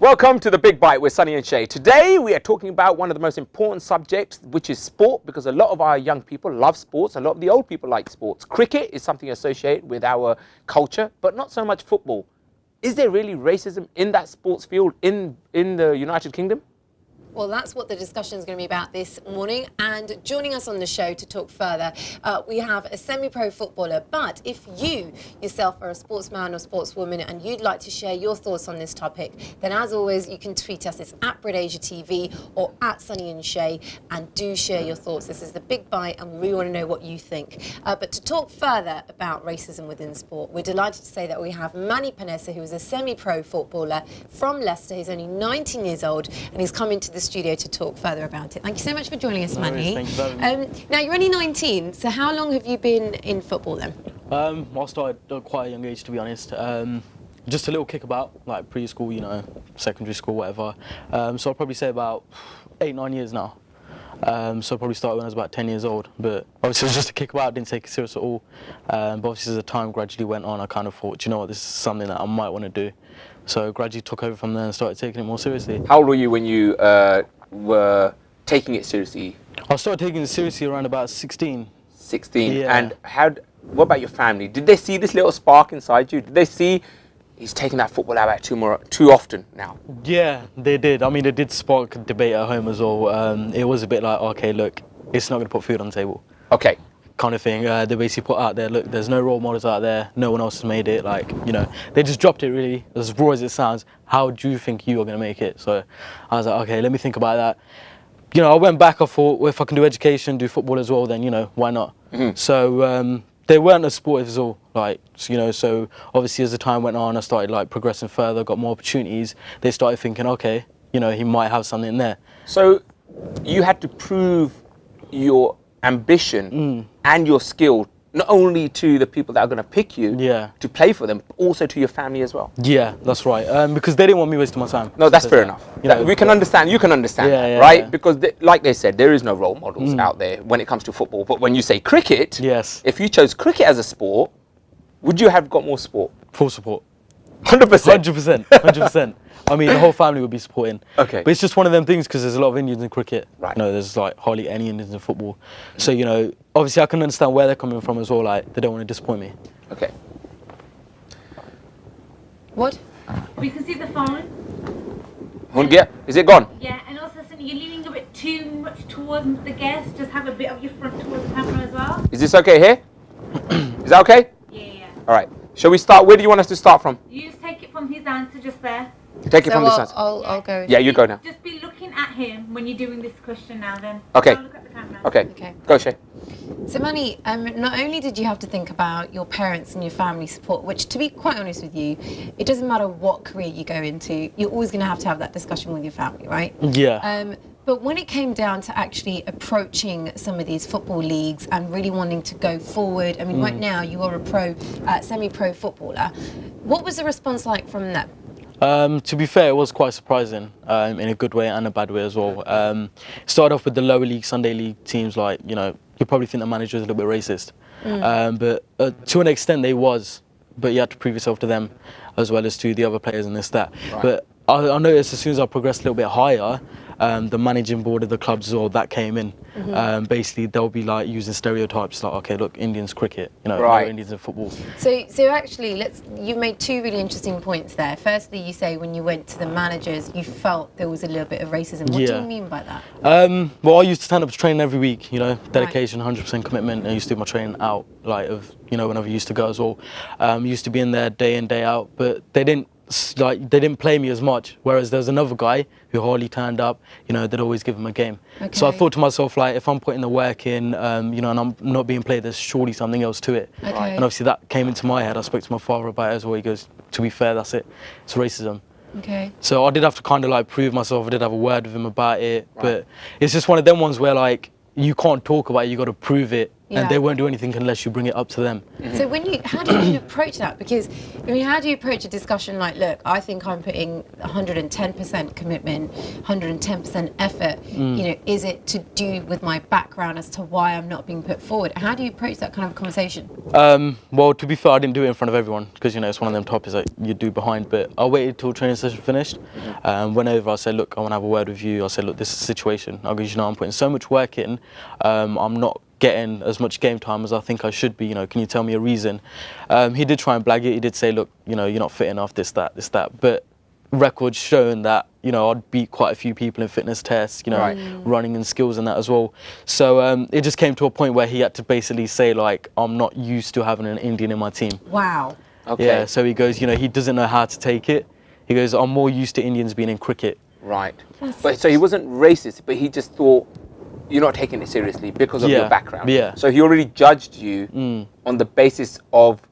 Welcome to The Big Bite with Sonny and Shay. Today we are talking about one of the most important subjects, which is sport, because a lot of our young people love sports, a lot of the old people like sports. Cricket is something associated with our culture, but not so much football. Is there really racism in that sports field in the United Kingdom? Well, that's what the discussion is going to be about this morning. And joining us on the show to talk further, we have a semi-pro footballer. But if you yourself are a sportsman or sportswoman and you'd like to share your thoughts on this topic, then as always, you can tweet us. It's at BritAsiaTV or at Sonny and Shay. And do share your thoughts. This is The Big Bite and we want to know what you think. But to talk further about racism within sport, we're delighted to say that we have Manny Panessa, who is a semi-pro footballer from Leicester. He's only 19 years old and he's come into the studio to talk further about it. Thank you so much for joining us, Manny. Thank you for having me. Now, you're only 19, so how long have you been in football then? Well, I started at quite a young age, to be honest. Just a little kickabout, like preschool, you know, secondary school, whatever. So I'll probably say about 8-9 years now. So I probably started when I was about 10 years old, but obviously it was just a kickabout, didn't take it serious at all. But obviously as the time gradually went on, I kind of thought, you know what, this is something that I might want to do. So gradually took over from there and started taking it more seriously. How old were you when you were taking it seriously? I started taking it seriously around about 16. 16. Yeah. And what about your family? Did they see this little spark inside you? Did they see he's taking that football out too often now? Yeah, they did. I mean, it did spark a debate at home as well. It was a bit like, okay, look, it's not going to put food on the table. Okay. Kind of thing. They basically put out there, look, there's no role models out there. No one else has made it. Like, you know, they just dropped it really, as raw as it sounds. How do you think you are going to make it? So I was like, okay, let me think about that. You know, I went back, I thought, well, if I can do education, do football as well, then, you know, why not? Mm-hmm. So they weren't as supportive as all. Like, you know, so obviously as the time went on, I started like progressing further, got more opportunities. They started thinking, okay, you know, he might have something there. So you had to prove your ambition and your skill, not only to the people that are going to pick you to play for them, but also to your family as well. Yeah, that's right. Because they didn't want me wasting my time. No, that's fair enough. You know, we can understand. You can understand that, right? Yeah. Because, like they said, there is no role models out there when it comes to football. But when you say cricket, if you chose cricket as a sport, would you have got more support? Full support. 100%. 100%. 100%. I mean, the whole family would be supporting. Okay. But it's just one of them things because there's a lot of Indians in cricket. Right. You know, there's like hardly any Indians in football. So, you know, obviously I can understand where they're coming from as well. Like, they don't want to disappoint me. Okay. What? We can see the phone. Yeah. Is it gone? Yeah, and also you're leaning a bit too much towards the guest. Just have a bit of your front towards the camera as well. Is this okay here? Is that okay? Yeah. All right. Shall we start? Where do you want us to start from? You just take it from his answer just there. Take it from this answer. I'll go. Yeah, you go now. Just be looking at him when you're doing this question now then. Okay. Don't look at the camera. Okay. Go, Shay. So, Manny, not only did you have to think about your parents and your family support, which, to be quite honest with you, it doesn't matter what career you go into, you're always going to have that discussion with your family, right? Yeah. But when it came down to actually approaching some of these football leagues and really wanting to go forward, I mean, right now you are a semi-pro footballer. What was the response like from them? To be fair, it was quite surprising in a good way and a bad way as well. Started off with the lower league, Sunday league teams, like, you know, you probably think the manager was a little bit racist. But to an extent they was, but you had to prove yourself to them as well as to the other players and this, that. Right. But I noticed as soon as I progressed a little bit higher, the managing board of the clubs as well, that came in. Basically, they'll be like using stereotypes like, okay, look, Indians cricket, you know, no Indians in football. So actually, you've made two really interesting points there. Firstly, you say when you went to the managers, you felt there was a little bit of racism. What do you mean by that? Well, I used to stand up to training every week, you know, dedication, 100% commitment. I used to do my training out, like, you know, whenever I used to go as well. Used to be in there day in, day out, but they didn't play me as much, whereas there was another guy who hardly turned up, you know, they'd always give him a game. Okay. So I thought to myself, like, if I'm putting the work in, you know, and I'm not being played, there's surely something else to it. Okay. And obviously that came into my head. I spoke to my father about it as well. He goes, to be fair, that's it. It's racism. Okay. So I did have to kind of like prove myself. I did have a word with him about it, but it's just one of them ones where like, you can't talk about it, you got to prove it Yeah. and they won't do anything unless you bring it up to them. So how do you approach that? Because I mean, how do you approach a discussion like, look, I think I'm putting 110% commitment, 110% effort. You know, is it to do with my background as to why I'm not being put forward? How do you approach that kind of conversation? Well, to be fair, I didn't do it in front of everyone because, you know, it's one of them topics that you do behind. But I waited till training session finished. Went over, I said, look, I want to have a word with you. I said, look, this is the situation. I go, you know, I'm putting so much work in. I'm not getting as much game time as I think I should be. You know, can you tell me a reason? He did try and blag it. He did say, look, you know, you're not fit enough, this, that. But records showing that, you know, I'd beat quite a few people in fitness tests, you know, running and skills and that as well. So it just came to a point where he had to basically say, like, I'm not used to having an Indian in my team. Wow. Okay. Yeah, so he goes, you know, he doesn't know how to take it. He goes, I'm more used to Indians being in cricket. Right. But so he wasn't racist, but he just thought you're not taking it seriously because of your background. Yeah. So he already judged you on the basis of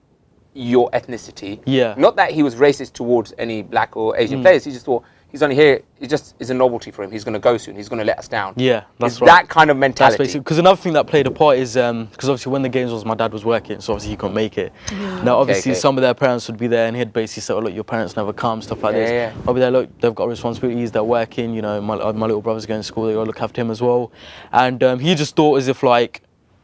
your ethnicity. Yeah. Not that he was racist towards any black or Asian players. He just thought he's only here. It just is a novelty for him. He's going to go soon. He's going to let us down. Yeah, that's It's right. that kind of That's mentality. basically, because another thing that played a part is, because obviously when the games was, my dad was working, so obviously he couldn't make it. Now obviously okay. some of their parents would be there and he'd basically say, oh look, your parents never come, stuff like this. Yeah. I'll be there, look, they've got responsibilities, they're working, you know, my little brother's going to school, they got to look after him as well. And he just thought as if like,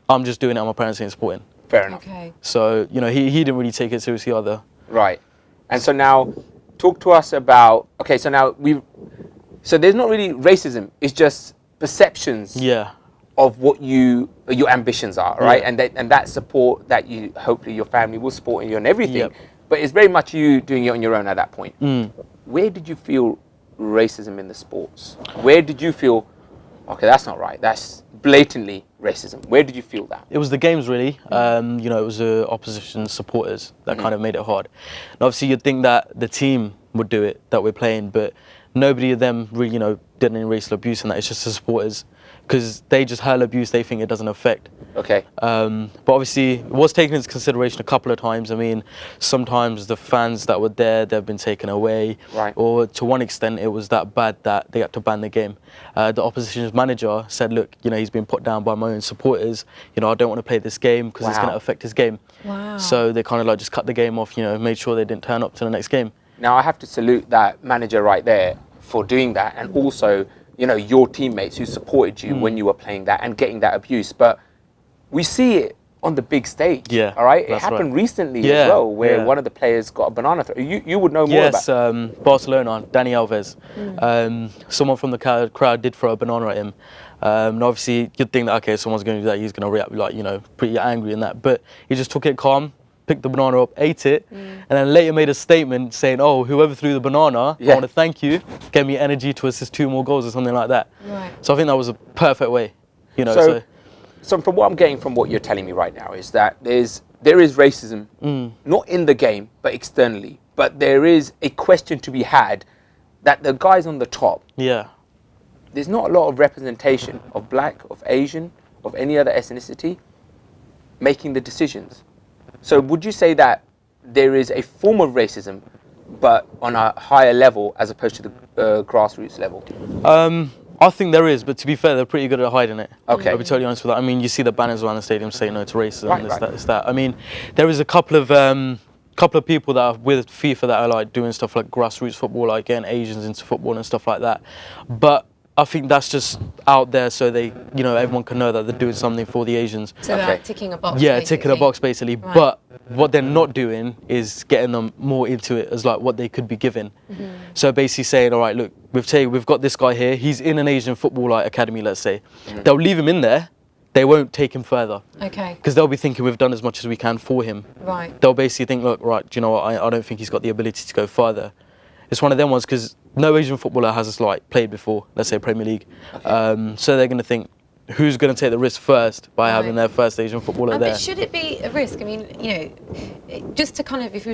I'm just doing it and my parents ain't supporting. Fair enough. Okay. So, you know, he didn't really take it seriously either. Right. And so now, talk to us about, okay, so now so there's not really racism, it's just perceptions Yeah. of what your ambitions are, right? Yeah. And that support that you, hopefully your family will support you and everything. Yep. But it's very much you doing it on your own at that point. Mm. Where did you feel racism in the sports? Where did you feel, okay, that's not right, that's blatantly racism? Where did you feel that? It was the games really. You know, it was the opposition supporters that kind of made it hard. And obviously you'd think that the team would do it, that we're playing, but nobody of them really, you know, did any racial abuse and that. It's just the supporters, because they just hurl abuse, they think it doesn't affect. Okay. But obviously it was taken into consideration a couple of times. I mean, sometimes the fans that were there, they've been taken away. Right. Or to one extent, it was that bad that they had to ban the game. The opposition's manager said, look, you know, he's been put down by my own supporters. You know, I don't want to play this game because it's going to affect his game. Wow. So they kind of like just cut the game off, you know, made sure they didn't turn up to the next game. Now I have to salute that manager right there for doing that, and also, you know, your teammates who supported you when you were playing that and getting that abuse. But we see it on the big stage. Yeah, all right. It that's happened right. recently Yeah, as well, where yeah. one of the players got a banana throw. You would know more Yes, about. Barcelona, Dani Alves. Someone from the crowd did throw a banana at him. And obviously, you'd think that, okay, someone's going to do that, he's going to react like, you know, pretty angry and that. But he just took it calm, picked the banana up, ate it, and then later made a statement saying, oh, whoever threw the banana, I want to thank you, gave me energy to assist 2 more goals or something like that. Right. So I think that was a perfect way, you know. So from what I'm getting from what you're telling me right now is that there is racism, not in the game, but externally. But there is a question to be had that the guys on the top, Yeah. there's not a lot of representation of black, of Asian, of any other ethnicity making the decisions. So would you say that there is a form of racism, but on a higher level as opposed to the grassroots level? I think there is, but to be fair, they're pretty good at hiding it. Okay. I'll be totally honest with that. I mean, you see the banners around the stadium saying no to racism, Right, this, right. that, this, that. I mean, there is a couple of people that are with FIFA that are like doing stuff like grassroots football, like getting Asians into football and stuff like that. But I think that's just out there so they, you know, everyone can know that they're doing something for the Asians. So Okay. they're ticking a box. Yeah, basically. ticking a box basically. Right. But what they're not doing is getting them more into it as like what they could be given. So basically saying, all right, look, we've got this guy here. He's in an Asian football like academy, let's say. They'll leave him in there. They won't take him further Okay. because they'll be thinking we've done as much as we can for him. Right. They'll basically think, look, right, do you know what? I don't think he's got the ability to go further. It's one of them ones because no Asian footballer has like played before, let's say Premier League. So they're going to think, who's going to take the risk first by having their first Asian footballer there? But should it be a risk? I mean, you know, just to kind of, if we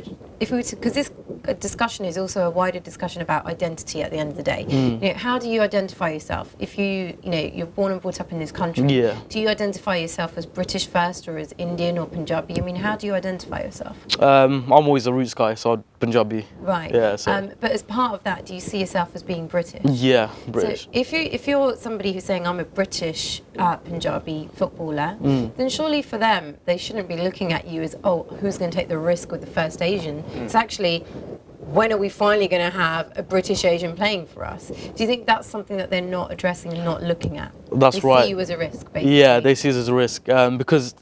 were to, because this discussion is also a wider discussion about identity at the end of the day. You know, how do you identify yourself? If you're born and brought up in this country, do you identify yourself as British first or as Indian or Punjabi? I mean, how do you identify yourself? I'm always a roots guy, so Punjabi. Right. Yeah. So. But as part of that, do you see yourself as being British? Yeah, British. So if you're somebody who's saying I'm a British Punjabi footballer, then surely for them they shouldn't be looking at you as, oh, who's going to take the risk with the first Asian? It's actually, when are we finally going to have a British Asian playing for us? Do you think that's something that they're not addressing and not looking at? That's they right. see you as a risk, basically. Yeah, they see us as a risk because,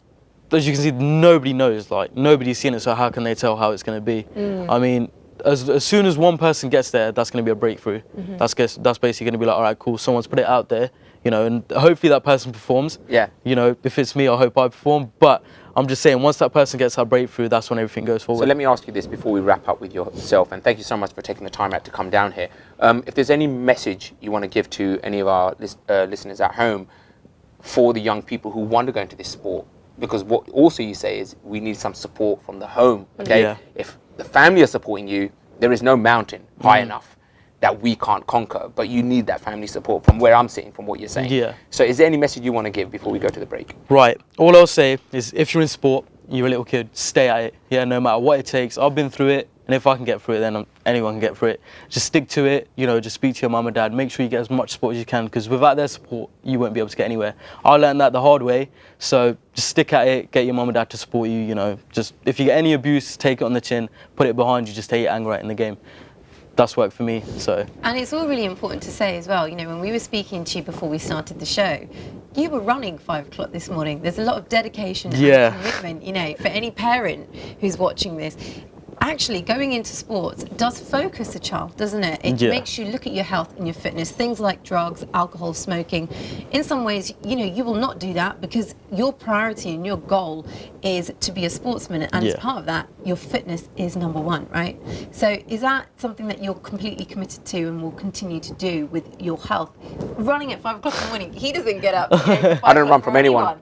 as you can see, nobody knows. Like, nobody's seen it, so how can they tell how it's going to be? I mean, as soon as one person gets there, that's going to be a breakthrough. That's basically going to be like, all right, cool, someone's put it out there, you know, and hopefully that person performs. Yeah. You know, if it's me, I hope I perform. But I'm just saying, once that person gets that breakthrough, that's when everything goes forward. So let me ask you this before we wrap up with yourself, and thank you so much for taking the time out to come down here. If there's any message you want to give to any of our listeners at home for the young people who want to go into this sport, because what also you say is we need some support from the home, okay? Yeah. If the family are supporting you, there is no mountain high enough that we can't conquer, but you need that family support from where I'm sitting, from what you're saying. Yeah. So is there any message you want to give before we go to the break? Right. All I'll say is, if you're in sport, you're a little kid, stay at it. Yeah, no matter what it takes. I've been through it, and if I can get through it, then anyone can get through it. Just stick to it. You know, just speak to your mum and dad. Make sure you get as much support as you can, because without their support, you won't be able to get anywhere. I learned that the hard way. So just stick at it. Get your mum and dad to support you. You know, just if you get any abuse, take it on the chin. Put it behind you. Just take your anger out in the game. That's worked for me. So. And it's all really important to say as well, you know, when we were speaking to you before we started the show, you were running 5 o'clock this morning. There's a lot of dedication and commitment, you know, for any parent who's watching this. Actually, going into sports does focus a child, doesn't it? It makes you look at your health and your fitness. Things like drugs, alcohol, smoking. In some ways, you know, you will not do that because your priority and your goal is to be a sportsman. And as part of that, your fitness is number one, right? So is that something that you're completely committed to and will continue to do with your health? Running at 5 o'clock in the morning, he doesn't get up. I don't run from anyone.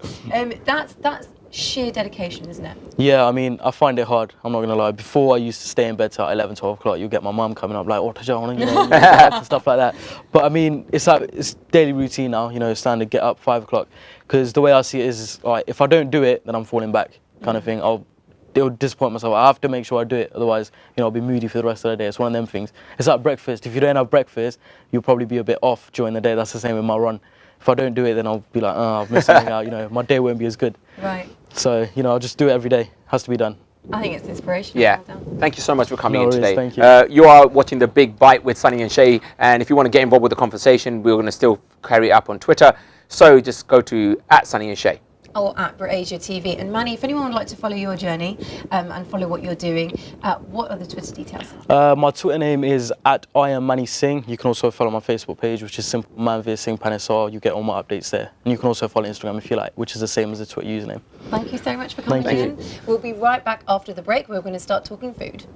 That's sheer dedication, isn't it? Yeah, I mean, I find it hard. I'm not going to lie. Before, I used to stay in bed till 11, 12 o'clock. You get my mum coming up like, oh, Tajana, you know, and stuff like that. But I mean, it's like, it's daily routine now, you know, standard, get up 5 o'clock. Because the way I see it is, like, if I don't do it, then I'm falling back kind of thing. It'll disappoint myself. I have to make sure I do it. Otherwise, you know, I'll be moody for the rest of the day. It's one of them things. It's like breakfast. If you don't have breakfast, you'll probably be a bit off during the day. That's the same with my run. If I don't do it, then I'll be like, oh, I've missed something out. You know, my day won't be as good. Right. So, you know, I'll just do it every day. Has to be done. I think it's inspirational. Yeah. Thank you so much for coming in today. Thank you. You are watching The Big Bite with Sunny and Shay, and if you want to get involved with the conversation, we're going to still carry it up on Twitter. So just go to @Sunny and Shay. Or at BritAsia TV. And Manny, if anyone would like to follow your journey and follow what you're doing, what are the Twitter details? My Twitter name is @IamMannySingh. You can also follow my Facebook page, which is Simple Manveer Singh Panesar. You get all my updates there. And you can also follow Instagram if you like, which is the same as the Twitter username. Thank you so much for coming Thank you. in. We'll be right back after the break. We're going to start talking food.